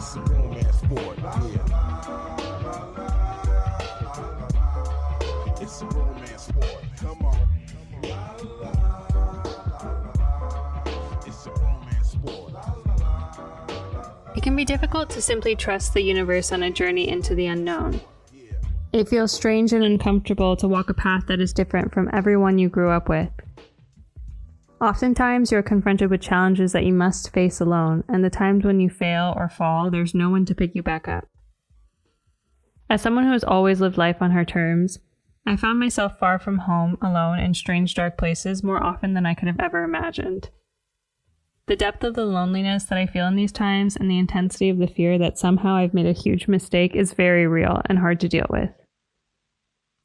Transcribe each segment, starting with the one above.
It's a romance sport, yeah. It's a romance sport, come on. It's a romance sport. It can be difficult to simply trust the universe on a journey into the unknown. It feels strange and uncomfortable to walk a path that is different from everyone you grew up with. Oftentimes, you're confronted with challenges that you must face alone, and the times when you fail or fall, there's no one to pick you back up. As someone who has always lived life on her terms, I found myself far from home, alone, in strange, dark places more often than I could have ever imagined. The depth of the loneliness that I feel in these times and the intensity of the fear that somehow I've made a huge mistake is very real and hard to deal with.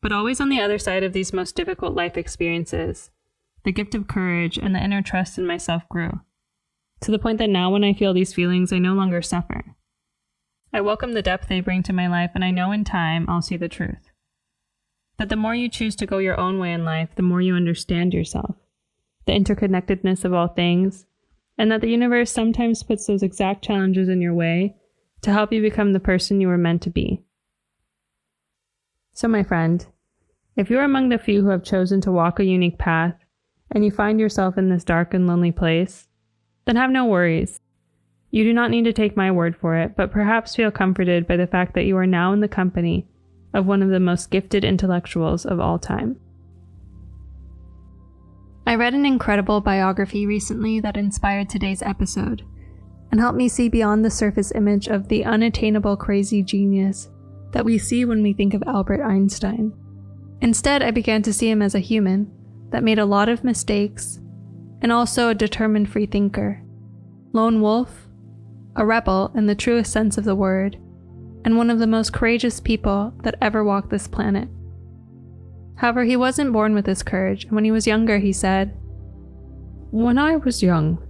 But always on the other side of these most difficult life experiences, the gift of courage and the inner trust in myself grew, to the point that now when I feel these feelings, I no longer suffer. I welcome the depth they bring to my life, and I know in time I'll see the truth. That the more you choose to go your own way in life, the more you understand yourself, the interconnectedness of all things, and that the universe sometimes puts those exact challenges in your way to help you become the person you were meant to be. So my friend, if you're among the few who have chosen to walk a unique path, and you find yourself in this dark and lonely place, then have no worries. You do not need to take my word for it, but perhaps feel comforted by the fact that you are now in the company of one of the most gifted intellectuals of all time. I read an incredible biography recently that inspired today's episode, and helped me see beyond the surface image of the unattainable crazy genius that we see when we think of Albert Einstein. Instead, I began to see him as a human that made a lot of mistakes, and also a determined free thinker, lone wolf, a rebel in the truest sense of the word, and one of the most courageous people that ever walked this planet. However, he wasn't born with this courage, and when he was younger, he said, "When I was young,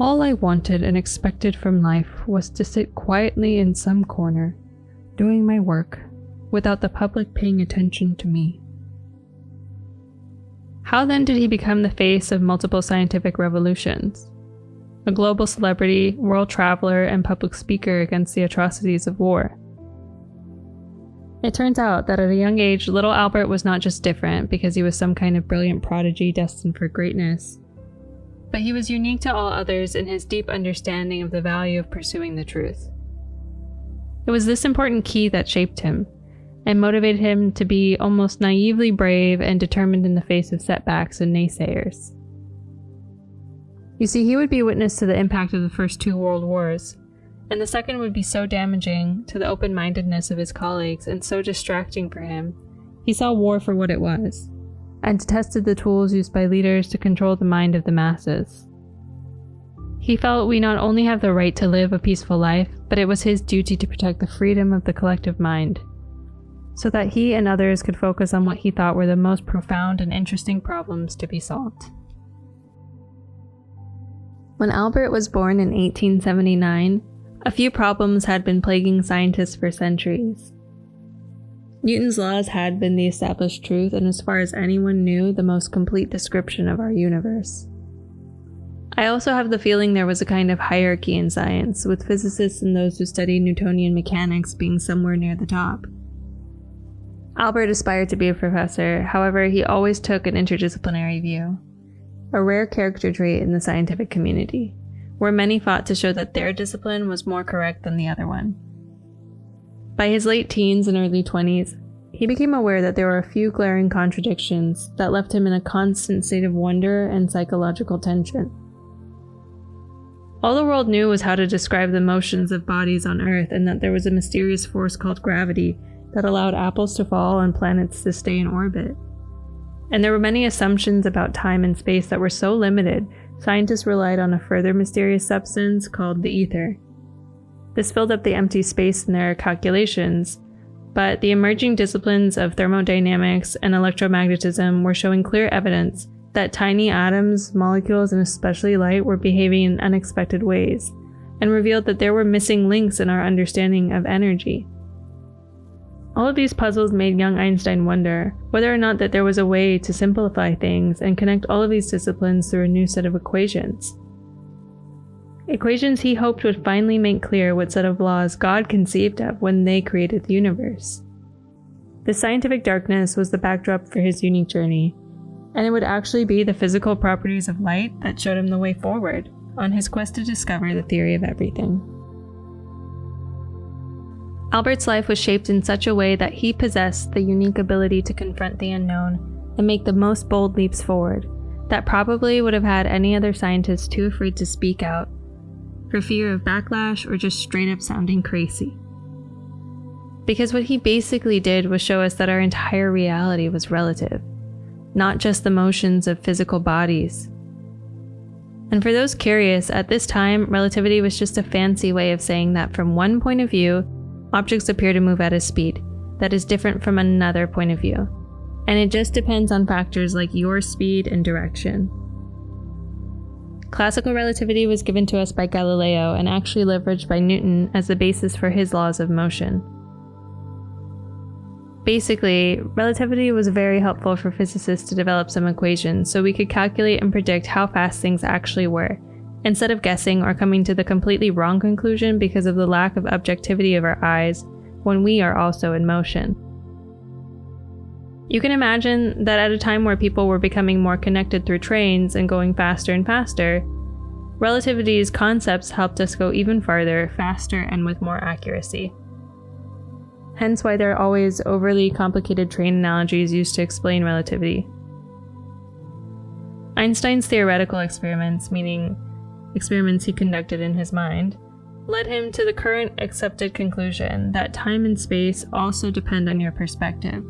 all I wanted and expected from life was to sit quietly in some corner, doing my work, without the public paying attention to me." How then did he become the face of multiple scientific revolutions? A global celebrity, world traveler, and public speaker against the atrocities of war. It turns out that at a young age, little Albert was not just different because he was some kind of brilliant prodigy destined for greatness, but he was unique to all others in his deep understanding of the value of pursuing the truth. It was this important key that shaped him, and motivated him to be almost naively brave and determined in the face of setbacks and naysayers. You see, he would be witness to the impact of the first two world wars, and the second would be so damaging to the open-mindedness of his colleagues and so distracting for him. He saw war for what it was, and detested the tools used by leaders to control the mind of the masses. He felt we not only have the right to live a peaceful life, but it was his duty to protect the freedom of the collective mind, so that he and others could focus on what he thought were the most profound and interesting problems to be solved. When Albert was born in 1879, a few problems had been plaguing scientists for centuries. Newton's laws had been the established truth, and as far as anyone knew, the most complete description of our universe. I also have the feeling there was a kind of hierarchy in science, with physicists and those who studied Newtonian mechanics being somewhere near the top. Albert aspired to be a professor, however, he always took an interdisciplinary view, a rare character trait in the scientific community, where many fought to show that their discipline was more correct than the other one. By his late teens and early 20s, he became aware that there were a few glaring contradictions that left him in a constant state of wonder and psychological tension. All the world knew was how to describe the motions of bodies on Earth, and that there was a mysterious force called gravity that allowed apples to fall and planets to stay in orbit. And there were many assumptions about time and space that were so limited, scientists relied on a further mysterious substance called the Aether. This filled up the empty space in their calculations, but the emerging disciplines of thermodynamics and electromagnetism were showing clear evidence that tiny atoms, molecules, and especially light were behaving in unexpected ways, and revealed that there were missing links in our understanding of energy. All of these puzzles made young Einstein wonder whether or not that there was a way to simplify things and connect all of these disciplines through a new set of equations. equations he hoped would finally make clear what set of laws God conceived of when they created the universe. The scientific darkness was the backdrop for his unique journey, and it would actually be the physical properties of light that showed him the way forward on his quest to discover the theory of everything. Albert's life was shaped in such a way that he possessed the unique ability to confront the unknown and make the most bold leaps forward that probably would have had any other scientist too afraid to speak out for fear of backlash or just straight up sounding crazy. Because what he basically did was show us that our entire reality was relative, not just the motions of physical bodies. And for those curious, at this time, relativity was just a fancy way of saying that from one point of view, objects appear to move at a speed that is different from another point of view, and it just depends on factors like your speed and direction. Classical relativity was given to us by Galileo and actually leveraged by Newton as the basis for his laws of motion. Basically, relativity was very helpful for physicists to develop some equations so we could calculate and predict how fast things actually were, instead of guessing or coming to the completely wrong conclusion because of the lack of objectivity of our eyes when we are also in motion. You can imagine that at a time where people were becoming more connected through trains and going faster and faster, relativity's concepts helped us go even farther, faster, and with more accuracy. Hence why there are always overly complicated train analogies used to explain relativity. Einstein's theoretical experiments, meaning experiments he conducted in his mind, led him to the current accepted conclusion that time and space also depend on your perspective.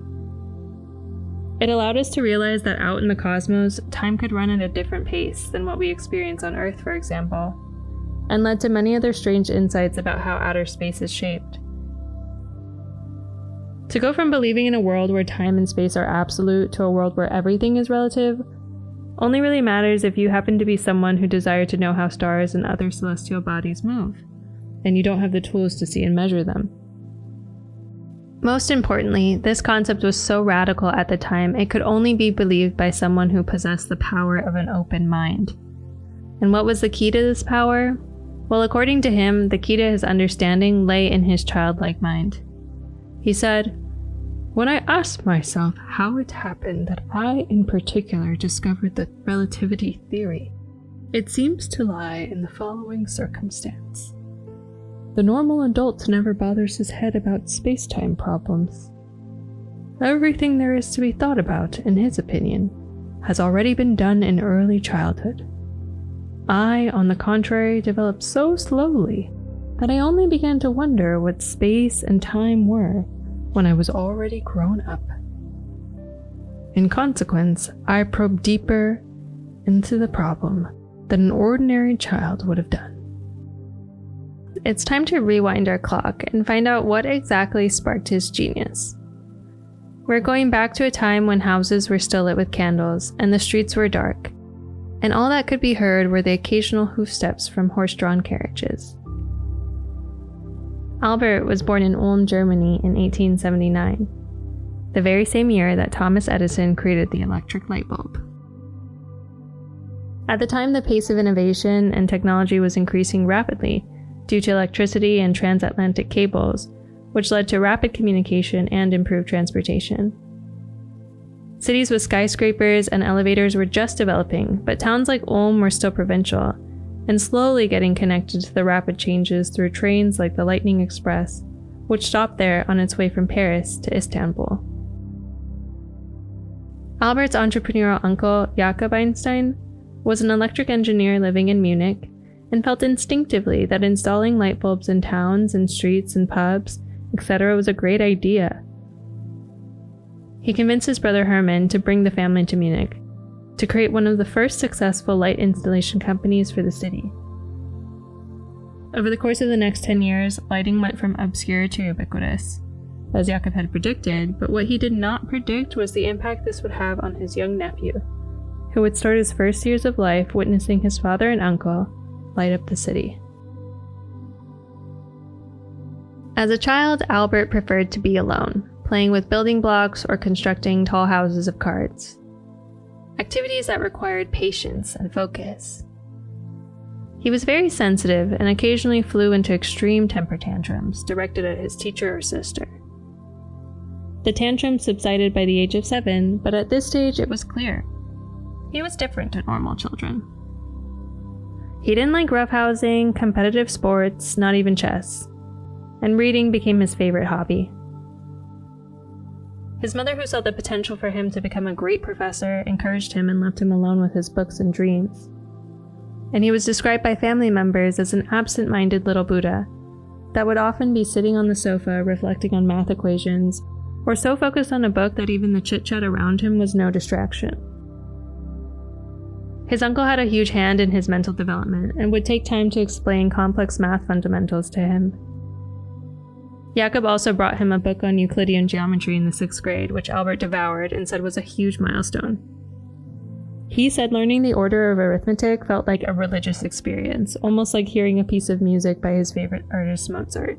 It allowed us to realize that out in the cosmos, time could run at a different pace than what we experience on Earth, for example, and led to many other strange insights about how outer space is shaped. To go from believing in a world where time and space are absolute to a world where everything is relative only really matters if you happen to be someone who desires to know how stars and other celestial bodies move, and you don't have the tools to see and measure them. Most importantly, this concept was so radical at the time it could only be believed by someone who possessed the power of an open mind. And what was the key to this power? Well, according to him, the key to his understanding lay in his childlike mind. He said, "When I asked myself how it happened that I in particular discovered the relativity theory, it seems to lie in the following circumstance. The normal adult never bothers his head about space-time problems. Everything there is to be thought about, in his opinion, has already been done in early childhood. I, on the contrary, developed so slowly that I only began to wonder what space and time were when I was already grown up. In consequence, I probed deeper into the problem than an ordinary child would have done." It's time to rewind our clock and find out what exactly sparked his genius. We're going back to a time when houses were still lit with candles and the streets were dark, and all that could be heard were the occasional hoofsteps from horse-drawn carriages. Albert was born in Ulm, Germany in 1879, the very same year that Thomas Edison created the electric light bulb. At the time, the pace of innovation and technology was increasing rapidly due to electricity and transatlantic cables, which led to rapid communication and improved transportation. Cities with skyscrapers and elevators were just developing, but towns like Ulm were still provincial, and slowly getting connected to the rapid changes through trains like the Lightning Express, which stopped there on its way from Paris to Istanbul. Albert's entrepreneurial uncle, Jakob Einstein, was an electric engineer living in Munich, and felt instinctively that installing light bulbs in towns and streets and pubs, etc. was a great idea. He convinced his brother Hermann to bring the family to Munich, to create one of the first successful light installation companies for the city. Over the course of the next 10 years, lighting went from obscure to ubiquitous, as Jakob had predicted, but what he did not predict was the impact this would have on his young nephew, who would start his first years of life witnessing his father and uncle light up the city. As a child, Albert preferred to be alone, playing with building blocks or constructing tall houses of cards, activities that required patience and focus. He was very sensitive and occasionally flew into extreme temper tantrums directed at his teacher or sister. The tantrums subsided by the age of 7, but at this stage it was clear. He was different to normal children. He didn't like roughhousing, competitive sports, not even chess, and reading became his favorite hobby. His mother, who saw the potential for him to become a great professor, encouraged him and left him alone with his books and dreams. And he was described by family members as an absent-minded little Buddha that would often be sitting on the sofa reflecting on math equations, or so focused on a book that even the chit-chat around him was no distraction. His uncle had a huge hand in his mental development and would take time to explain complex math fundamentals to him. Jakob also brought him a book on Euclidean geometry in the 6th grade, which Albert devoured and said was a huge milestone. He said learning the order of arithmetic felt like a religious experience, almost like hearing a piece of music by his favorite artist Mozart.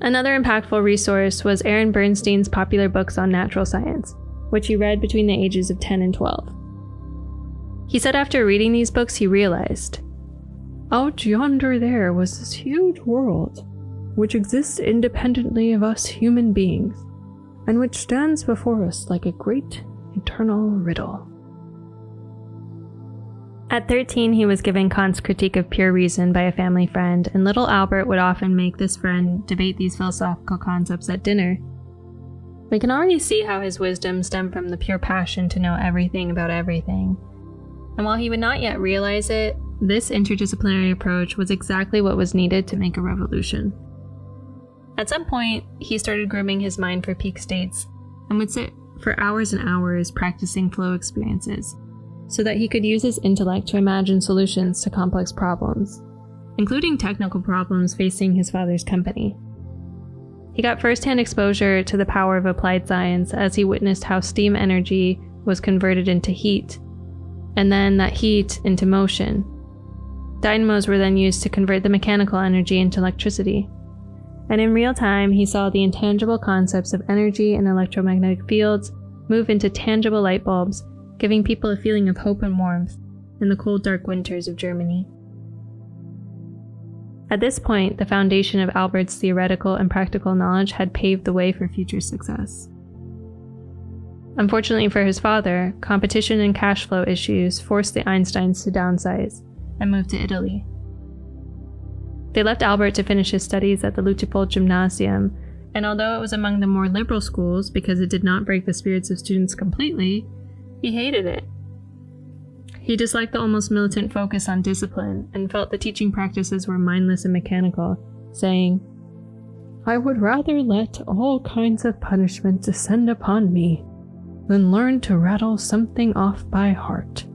Another impactful resource was Aaron Bernstein's popular books on natural science, which he read between the ages of 10 and 12. He said after reading these books he realized, "Out yonder there was this huge world, which exists independently of us human beings, and which stands before us like a great eternal riddle." At 13, he was given Kant's Critique of Pure Reason by a family friend, and little Albert would often make this friend debate these philosophical concepts at dinner. We can already see how his wisdom stemmed from the pure passion to know everything about everything. And while he would not yet realize it, this interdisciplinary approach was exactly what was needed to make a revolution. At some point, he started grooming his mind for peak states, and would sit for hours and hours practicing flow experiences, so that he could use his intellect to imagine solutions to complex problems, including technical problems facing his father's company. He got first-hand exposure to the power of applied science as he witnessed how steam energy was converted into heat, and then that heat into motion. Dynamos were then used to convert the mechanical energy into electricity. And in real time, he saw the intangible concepts of energy and electromagnetic fields move into tangible light bulbs, giving people a feeling of hope and warmth in the cold, dark winters of Germany. At this point, the foundation of Albert's theoretical and practical knowledge had paved the way for future success. Unfortunately for his father, competition and cash flow issues forced the Einsteins to downsize and move to Italy. They left Albert to finish his studies at the Lutepold Gymnasium, and although it was among the more liberal schools because it did not break the spirits of students completely, he hated it. He disliked the almost militant focus on discipline and felt the teaching practices were mindless and mechanical, saying, "I would rather let all kinds of punishment descend upon me than learn to rattle something off by heart."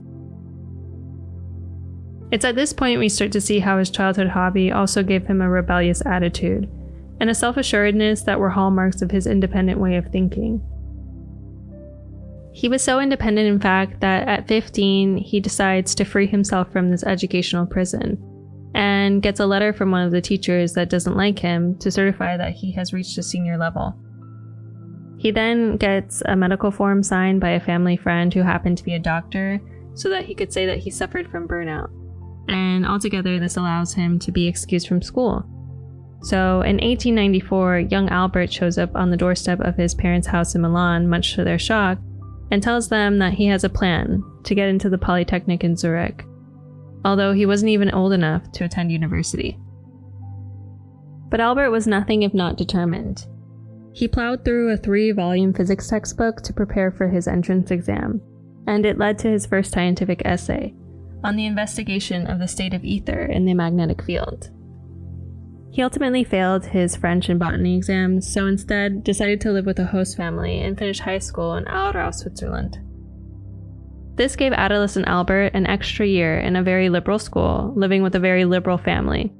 It's at this point we start to see how his childhood hobby also gave him a rebellious attitude and a self-assuredness that were hallmarks of his independent way of thinking. He was so independent, in fact, that at 15, he decides to free himself from this educational prison and gets a letter from one of the teachers that doesn't like him to certify that he has reached a senior level. He then gets a medical form signed by a family friend who happened to be a doctor so that he could say that he suffered from burnout. And altogether, this allows him to be excused from school. So in 1894, young Albert shows up on the doorstep of his parents' house in Milan, much to their shock, and tells them that he has a plan to get into the Polytechnic in Zurich, although he wasn't even old enough to attend university. But Albert was nothing if not determined. He plowed through a 3-volume physics textbook to prepare for his entrance exam, and it led to his first scientific essay on the investigation of the state of Aether in the magnetic field. He ultimately failed his French and botany exams, so instead decided to live with a host family and finish high school in Aarau, Switzerland. This gave adolescent Albert an extra year in a very liberal school, living with a very liberal family.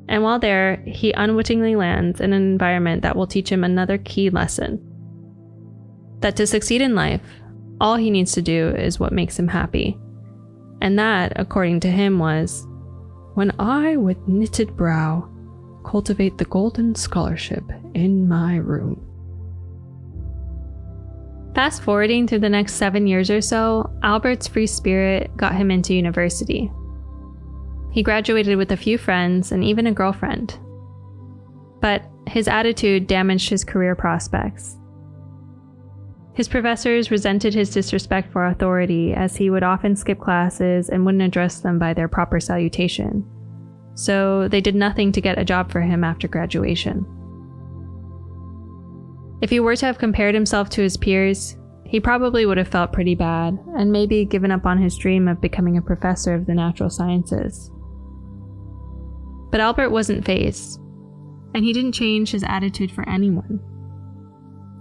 And while there, he unwittingly lands in an environment that will teach him another key lesson. That to succeed in life, all he needs to do is what makes him happy. And that, according to him, was, "When I with knitted brow cultivate the golden scholarship in my room." Fast forwarding through the next 7 years or so, Albert's free spirit got him into university. He graduated with a few friends and even a girlfriend. But his attitude damaged his career prospects. His professors resented his disrespect for authority, as he would often skip classes and wouldn't address them by their proper salutation. So they did nothing to get a job for him after graduation. If he were to have compared himself to his peers, he probably would have felt pretty bad and maybe given up on his dream of becoming a professor of the natural sciences. But Albert wasn't fazed, and he didn't change his attitude for anyone.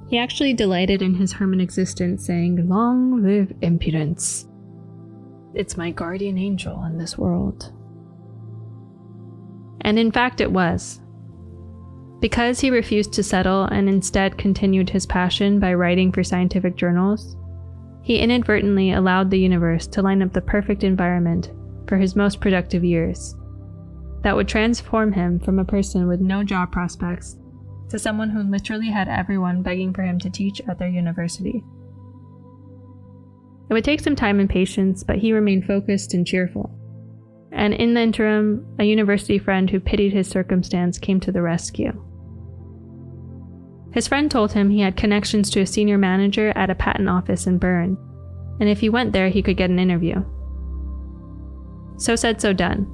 He actually delighted in his hermit existence, saying, "Long live impudence. It's my guardian angel in this world." And in fact it was. Because he refused to settle and instead continued his passion by writing for scientific journals, he inadvertently allowed the universe to line up the perfect environment for his most productive years that would transform him from a person with no job prospects to someone who literally had everyone begging for him to teach at their university. It would take some time and patience, but he remained focused and cheerful. And in the interim, a university friend who pitied his circumstance came to the rescue. His friend told him he had connections to a senior manager at a patent office in Bern, and if he went there, he could get an interview. So said, so done.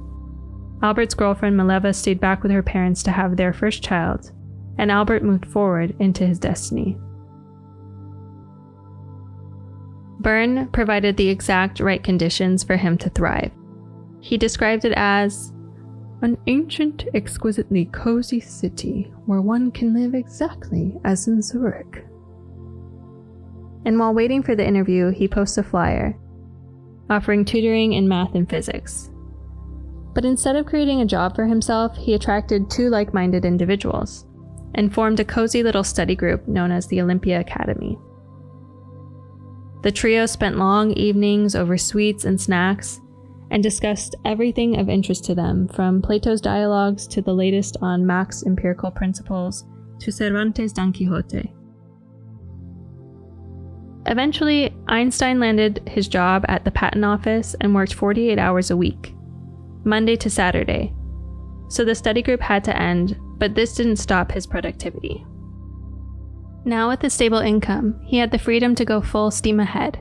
Albert's girlfriend Mileva stayed back with her parents to have their first child, and Albert moved forward into his destiny. Bern provided the exact right conditions for him to thrive. He described it as an ancient, exquisitely cozy city where one can live exactly as in Zurich. And while waiting for the interview, he posts a flyer offering tutoring in math and physics. But instead of creating a job for himself, he attracted two like-minded individuals and formed a cozy little study group known as the Olympia Academy. The trio spent long evenings over sweets and snacks and discussed everything of interest to them, from Plato's dialogues to the latest on Mach's empirical principles to Cervantes' Don Quixote. Eventually, Einstein landed his job at the patent office and worked 48 hours a week, Monday to Saturday. So the study group had to end, but this didn't stop his productivity. Now with a stable income, he had the freedom to go full steam ahead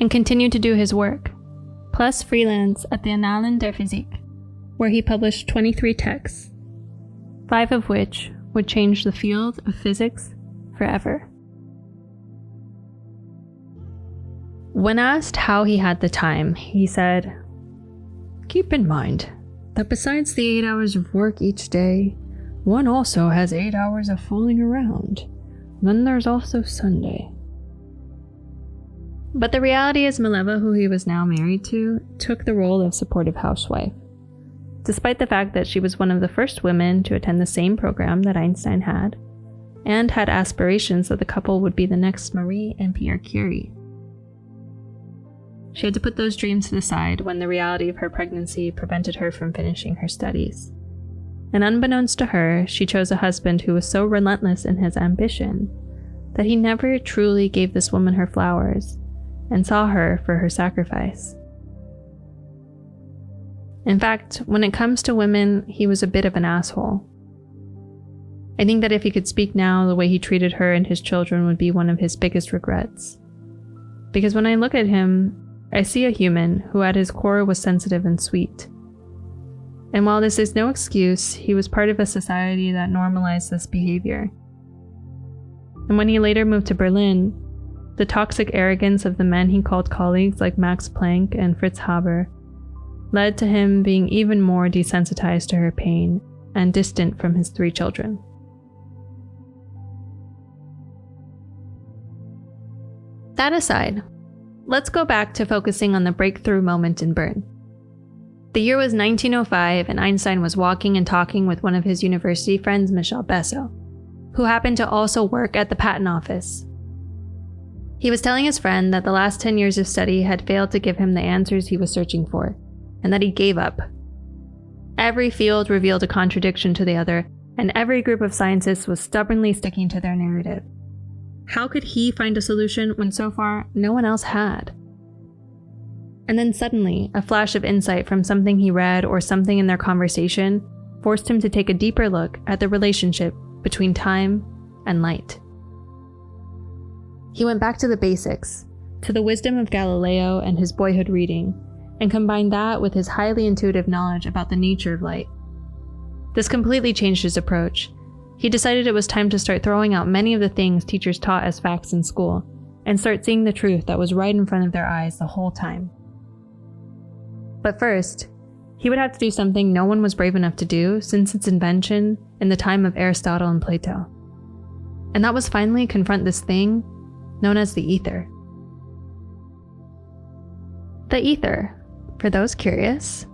and continue to do his work, plus freelance at the Annalen der Physik, where he published 23 texts, 5 of which would change the field of physics forever. When asked how he had the time, he said, "Keep in mind that besides the 8 hours of work each day, one also has 8 hours of fooling around. Then there's also Sunday." But the reality is Mileva, who he was now married to, took the role of supportive housewife, despite the fact that she was one of the first women to attend the same program that Einstein had, and had aspirations that the couple would be the next Marie and Pierre Curie. She had to put those dreams to the side when the reality of her pregnancy prevented her from finishing her studies. And unbeknownst to her, she chose a husband who was so relentless in his ambition that he never truly gave this woman her flowers and saw her for her sacrifice. In fact, when it comes to women, he was a bit of an asshole. I think that if he could speak now, the way he treated her and his children would be one of his biggest regrets. Because when I look at him, I see a human who at his core was sensitive and sweet. And while this is no excuse, he was part of a society that normalized this behavior. And when he later moved to Berlin, the toxic arrogance of the men he called colleagues like Max Planck and Fritz Haber led to him being even more desensitized to her pain and distant from his 3 children. That aside, let's go back to focusing on the breakthrough moment in Bern. The year was 1905, and Einstein was walking and talking with one of his university friends, Michel Besso, who happened to also work at the patent office. He was telling his friend that the last 10 years of study had failed to give him the answers he was searching for, and that he gave up. Every field revealed a contradiction to the other, and every group of scientists was stubbornly sticking to their narrative. How could he find a solution when so far no one else had? And then suddenly, a flash of insight from something he read or something in their conversation forced him to take a deeper look at the relationship between time and light. He went back to the basics, to the wisdom of Galileo and his boyhood reading, and combined that with his highly intuitive knowledge about the nature of light. This completely changed his approach. He decided it was time to start throwing out many of the things teachers taught as facts in school, and start seeing the truth that was right in front of their eyes the whole time. But first, he would have to do something no one was brave enough to do since its invention in the time of Aristotle and Plato. And that was finally confront this thing known as the ether. The ether, for those curious,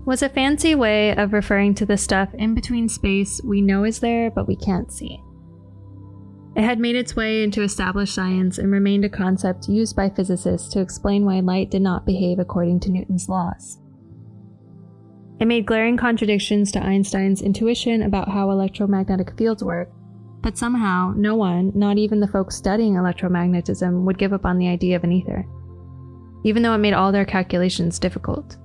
was a fancy way of referring to the stuff in between space we know is there but we can't see. It had made its way into established science and remained a concept used by physicists to explain why light did not behave according to Newton's laws. It made glaring contradictions to Einstein's intuition about how electromagnetic fields work, but somehow no one, not even the folks studying electromagnetism, would give up on the idea of an ether, even though it made all their calculations difficult.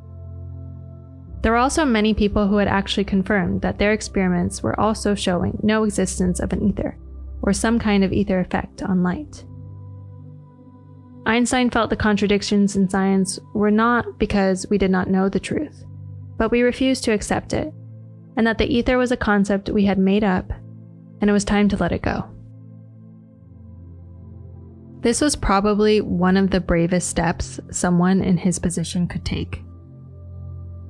There were also many people who had actually confirmed that their experiments were also showing no existence of an ether, or some kind of ether effect on light. Einstein felt the contradictions in science were not because we did not know the truth, but we refused to accept it, and that the ether was a concept we had made up, and it was time to let it go. This was probably one of the bravest steps someone in his position could take.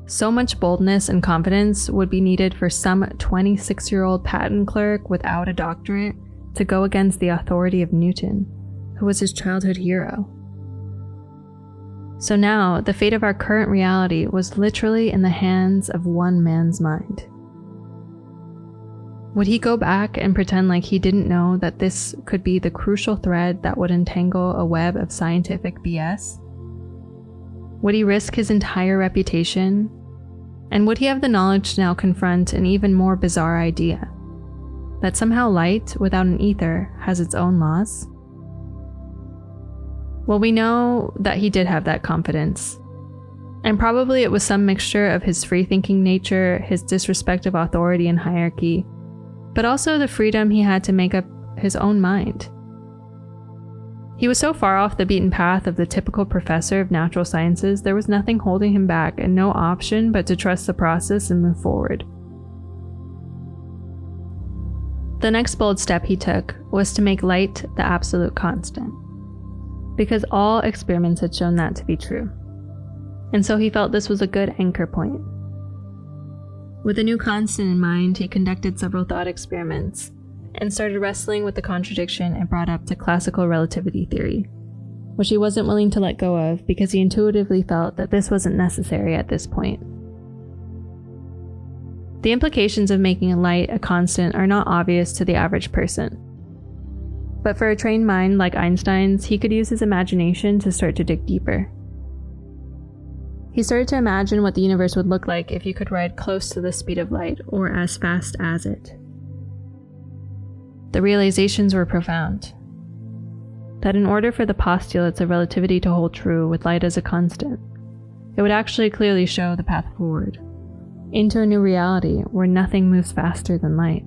So much boldness and confidence would be needed for some 26-year-old patent clerk without a doctorate to go against the authority of Newton, who was his childhood hero. So now, the fate of our current reality was literally in the hands of one man's mind. Would he go back and pretend like he didn't know that this could be the crucial thread that would entangle a web of scientific BS? Would he risk his entire reputation? And would he have the knowledge to now confront an even more bizarre idea? That somehow light without an ether has its own laws? Well, we know that he did have that confidence. And probably it was some mixture of his free-thinking nature, his disrespect of authority and hierarchy, but also the freedom he had to make up his own mind. He was so far off the beaten path of the typical professor of natural sciences, there was nothing holding him back and no option but to trust the process and move forward. The next bold step he took was to make light the absolute constant, because all experiments had shown that to be true. And so he felt this was a good anchor point. With a new constant in mind, he conducted several thought experiments and started wrestling with the contradiction it brought up to classical relativity theory, which he wasn't willing to let go of because he intuitively felt that this wasn't necessary at this point. The implications of making light a constant are not obvious to the average person. But for a trained mind like Einstein's, he could use his imagination to start to dig deeper. He started to imagine what the universe would look like if you could ride close to the speed of light, or as fast as it. The realizations were profound. That in order for the postulates of relativity to hold true with light as a constant, it would actually clearly show the path forward, into a new reality where nothing moves faster than light.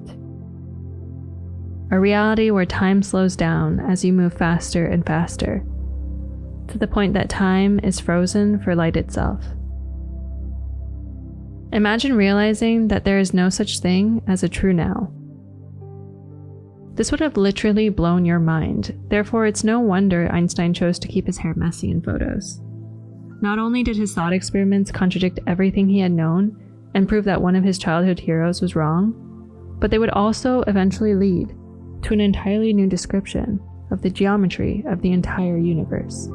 A reality where time slows down as you move faster and faster, to the point that time is frozen for light itself. Imagine realizing that there is no such thing as a true now. This would have literally blown your mind, therefore it's no wonder Einstein chose to keep his hair messy in photos. Not only did his thought experiments contradict everything he had known and prove that one of his childhood heroes was wrong, but they would also eventually lead to an entirely new description of the geometry of the entire universe.